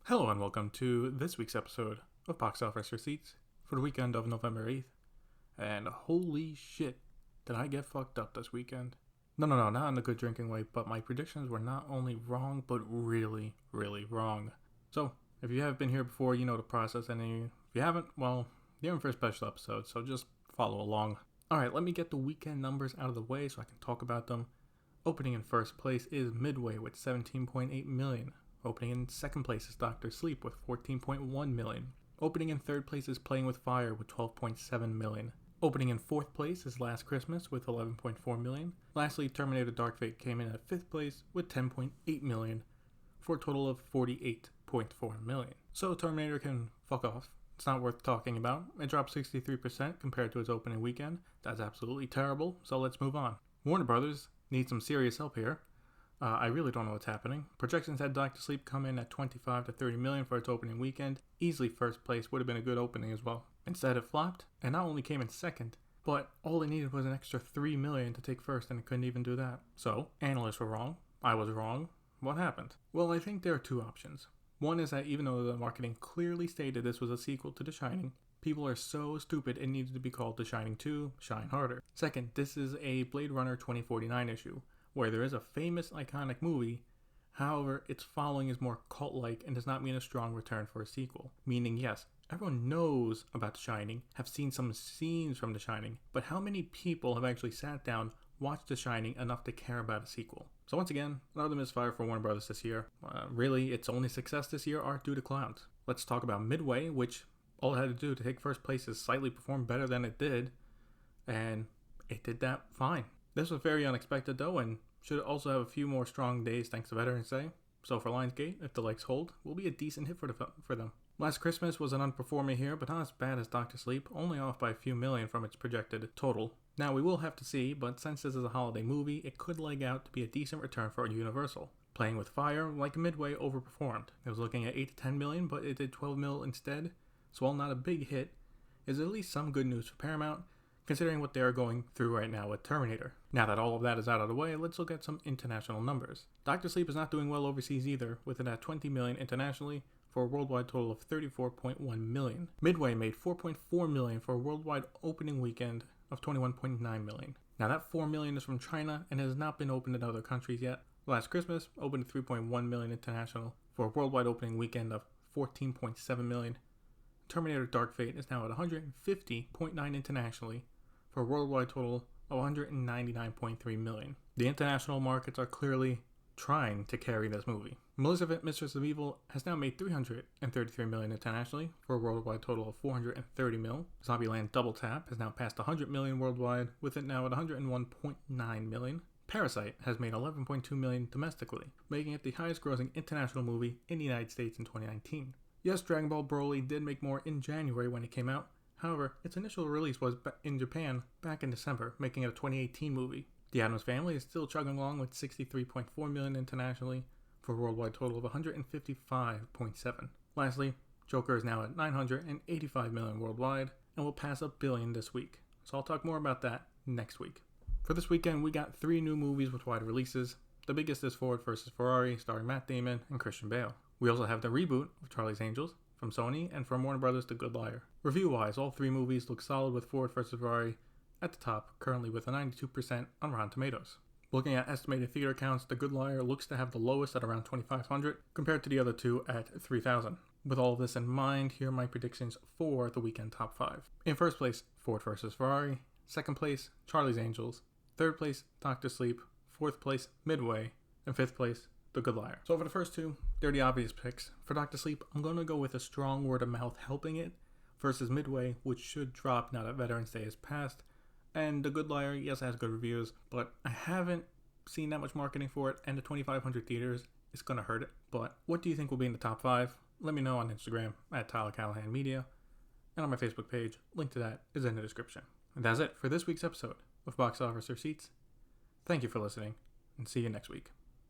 Hello and welcome to this week's episode of Box Office Receipts for the weekend of November 8th. And holy shit, did I get fucked up this weekend. No, not in a good drinking way, but my predictions were not only wrong, but really, really wrong. So, if you have been here before, you know the process, and if you haven't, well, you're in for a special episode, so just follow along. Alright, let me get the weekend numbers out of the way so I can talk about them. Opening in first place is Midway with 17.8 million. Opening in second place is Dr. Sleep with 14.1 million. Opening in third place is Playing with Fire with 12.7 million. Opening in fourth place is Last Christmas with 11.4 million. Lastly, Terminator Dark Fate came in at fifth place with 10.8 million for a total of 48.4 million. So Terminator can fuck off. It's not worth talking about. It dropped 63% compared to its opening weekend. That's absolutely terrible, so let's move on. Warner Brothers needs some serious help here. I really don't know what's happening. Projections had Dr. Sleep come in at 25 to 30 million for its opening weekend. Easily first place, would have been a good opening as well. Instead it flopped, and not only came in second, but all it needed was an extra 3 million to take first, and it couldn't even do that. So, analysts were wrong. I was wrong. What happened? Well, I think there are two options. One is that even though the marketing clearly stated this was a sequel to The Shining, people are so stupid it needed to be called The Shining 2, Shine Harder. Second, this is a Blade Runner 2049 issue, where there is a famous iconic movie, however, its following is more cult-like and does not mean a strong return for a sequel. Meaning, yes, everyone knows about The Shining, have seen some scenes from The Shining, but how many people have actually sat down, watched The Shining enough to care about a sequel? So once again, another misfire for Warner Brothers this year. Really, its only success this year are due to clowns. Let's talk about Midway, which all it had to do to take first place is slightly perform better than it did, and it did that fine. This was very unexpected though, and should also have a few more strong days thanks to Veterans Day. So for Lionsgate, if the legs hold, will be a decent hit for them. Last Christmas was an underperformer here, but not as bad as Dr. Sleep, only off by a few million from its projected total. Now we will have to see, but since this is a holiday movie, it could leg out to be a decent return for Universal. Playing with Fire, like Midway, overperformed. It was looking at 8 to 10 million, but it did 12 mil instead. So while not a big hit, is at least some good news for Paramount, considering what they are going through right now with Terminator. Now that all of that is out of the way, let's look at some international numbers. Dr. Sleep is not doing well overseas either, with it at 20 million internationally for a worldwide total of 34.1 million. Midway made 4.4 million for a worldwide opening weekend of 21.9 million. Now that 4 million is from China and has not been opened in other countries yet. Last Christmas opened at 3.1 million international for a worldwide opening weekend of 14.7 million. Terminator Dark Fate is now at 150.9 internationally for a worldwide total of 199.3 million. The international markets are clearly trying to carry this movie. Maleficent, Mistress of Evil has now made 333 million internationally for a worldwide total of 430 mil. Zombieland Double Tap has now passed 100 million worldwide, with it now at 101.9 million. Parasite has made 11.2 million domestically, making it the highest grossing international movie in the United States in 2019. Yes, Dragon Ball Broly did make more in January when it came out. However, its initial release was in Japan back in December, making it a 2018 movie. The Addams Family is still chugging along with 63.4 million internationally for a worldwide total of 155.7. Lastly, Joker is now at 985 million worldwide and will pass $1 billion this week. So I'll talk more about that next week. For this weekend, we got 3 new movies with wide releases. The biggest is Ford vs. Ferrari, starring Matt Damon and Christian Bale. We also have the reboot of Charlie's Angels from Sony, and from Warner Brothers, The Good Liar. Review-wise, all 3 movies look solid, with Ford vs. Ferrari at the top, currently with a 92% on Rotten Tomatoes. Looking at estimated theater counts, The Good Liar looks to have the lowest at around 2,500, compared to the other 2 at 3,000. With all of this in mind, here are my predictions for the weekend top 5. In first place, Ford vs. Ferrari. Second place, Charlie's Angels. Third place, Dr. Sleep. Fourth place, Midway. And fifth place, The Good Liar. So for the first 2, they're the obvious picks. For Dr. Sleep, I'm going to go with a strong word of mouth helping it versus Midway, which should drop now that Veterans Day has passed. And The Good Liar, yes, it has good reviews, but I haven't seen that much marketing for it, and the 2,500 theaters is going to hurt it. But what do you think will be in the top 5? Let me know on Instagram at Tyler Callahan Media, and on my Facebook page. Link to that is in the description. And that's it for this week's episode of Box Office Receipts. Thank you for listening, and see you next week.